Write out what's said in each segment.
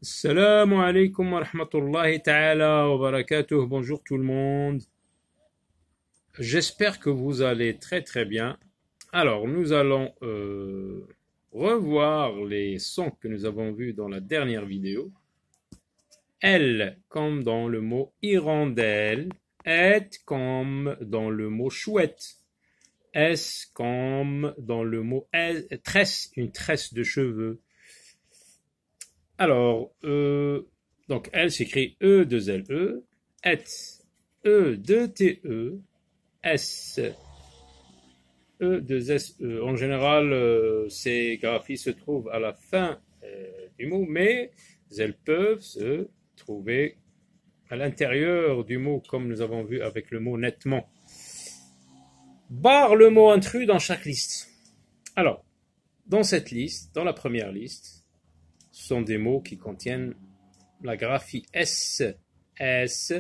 Assalamu alaikum wa rahmatullahi ta'ala wa barakatuh. Bonjour tout le monde. J'espère que vous allez très très bien. Alors, nous allons revoir les sons que nous avons vus dans la dernière vidéo. Elle, comme dans le mot hirondelle. Et, comme dans le mot chouette. S, comme dans le mot tresse, une tresse de cheveux. Alors, donc elle s'écrit E2LE, et E2TE, S, E2SE. En général, ces graphies se trouvent à la fin du mot, mais elles peuvent se trouver à l'intérieur du mot, comme nous avons vu avec le mot nettement. Barre le mot intrus dans chaque liste. Alors, dans cette liste, dans la première liste, ce sont des mots qui contiennent la graphie S, S,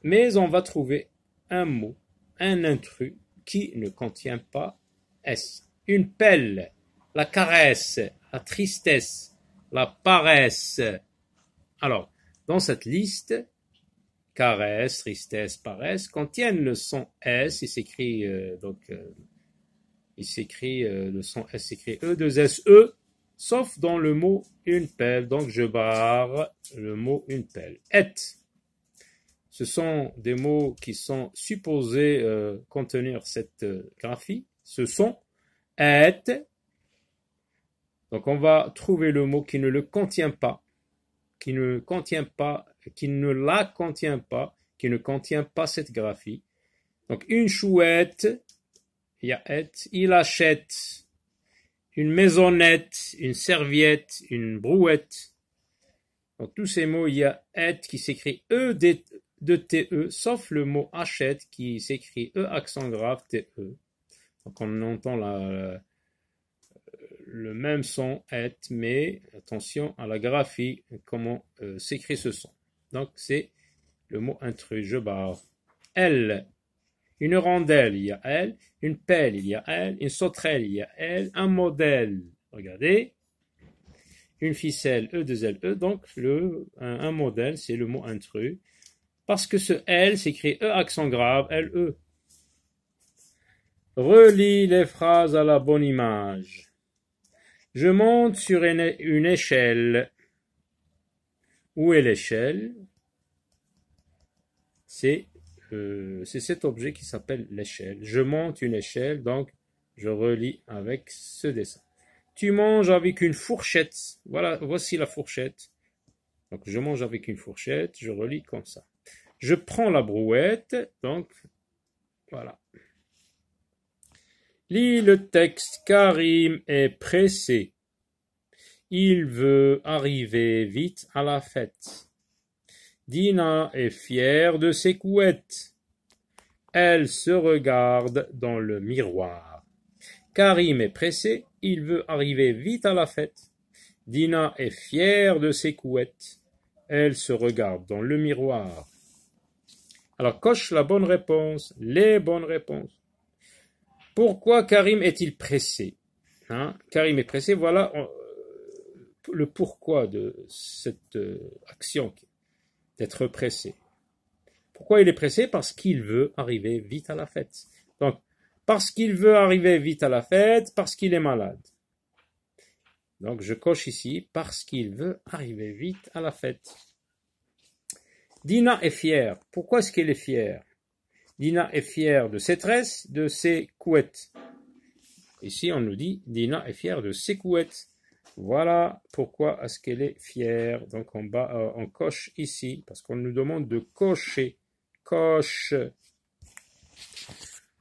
mais on va trouver un mot, un intrus qui ne contient pas S. Une pelle, la caresse, la tristesse, la paresse. Alors, dans cette liste, caresse, tristesse, paresse contiennent le son S. Il s'écrit le son S s'écrit E2SE. Sauf dans le mot une pelle, donc je barre le mot une pelle. Et, ce sont des mots qui sont supposés contenir cette graphie. Ce sont et. Donc on va trouver le mot qui ne le contient pas, qui ne la contient pas, qui ne contient pas cette graphie. Donc une chouette, il y a et, il achète. Une maisonnette, une serviette, une brouette. Dans tous ces mots, il y a et qui s'écrit E-de-T-E, sauf le mot achète qui s'écrit E accent grave T-E. Donc on entend le même son et, mais attention à la graphie, comment s'écrit ce son. Donc c'est le mot intrus, je barre. Elle. Une rondelle, il y a elle. Une pelle, il y a elle. Une sauterelle, il y a elle. Un modèle, regardez. Une ficelle, E2LE. Donc, un modèle, c'est le mot intrus. Parce que ce L s'écrit E accent grave, L-E. Relis les phrases à la bonne image. Je monte sur une échelle. Où est l'échelle? C'est cet objet qui s'appelle l'échelle. Je monte une échelle, donc je relis avec ce dessin. Tu manges avec une fourchette. Voilà, voici la fourchette. Donc je mange avec une fourchette, je relis comme ça. Je prends la brouette, donc voilà. Lis le texte. Karim est pressé. Il veut arriver vite à la fête. Dina est fière de ses couettes. Elle se regarde dans le miroir. Karim est pressé, il veut arriver vite à la fête. Dina est fière de ses couettes. Elle se regarde dans le miroir. Alors coche la bonne réponse, les bonnes réponses. Pourquoi Karim est-il pressé? Karim est pressé, voilà le pourquoi de cette action d'être pressé. Pourquoi il est pressé? Parce qu'il veut arriver vite à la fête. Donc, parce qu'il veut arriver vite à la fête, parce qu'il est malade. Donc, je coche ici, parce qu'il veut arriver vite à la fête. Dina est fière. Pourquoi est-ce qu'elle est fière? Dina est fière de ses tresses, de ses couettes. Ici, on nous dit, Dina est fière de ses couettes. Voilà pourquoi est-ce qu'elle est fière. Donc on coche ici, parce qu'on nous demande de cocher. Coche.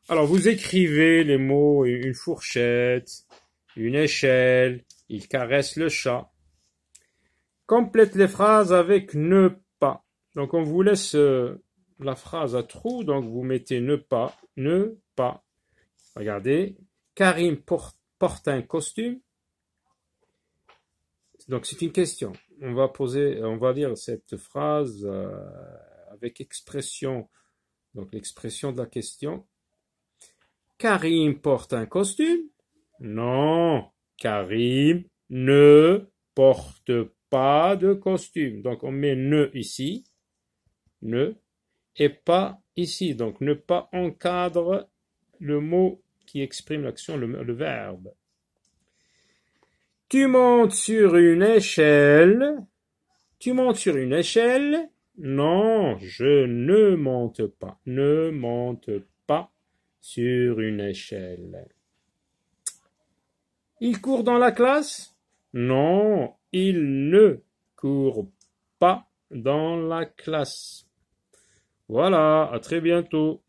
Alors vous écrivez les mots une fourchette, une échelle, il caresse le chat. Complète les phrases avec ne pas. Donc on vous laisse la phrase à trous, donc vous mettez ne pas, ne pas. Regardez, Karim porte un costume. Donc c'est une question. On va lire cette phrase avec expression. Donc l'expression de la question. Karim porte un costume? Non, Karim ne porte porte pas de costume. Donc on met ne ici, ne, et pas ici. Donc ne pas encadre le mot qui exprime l'action, le verbe. Tu montes sur une échelle. Tu montes sur une échelle? Non, je ne monte pas. Ne monte pas sur une échelle. Il court dans la classe? Non, il ne court pas dans la classe. Voilà, à très bientôt.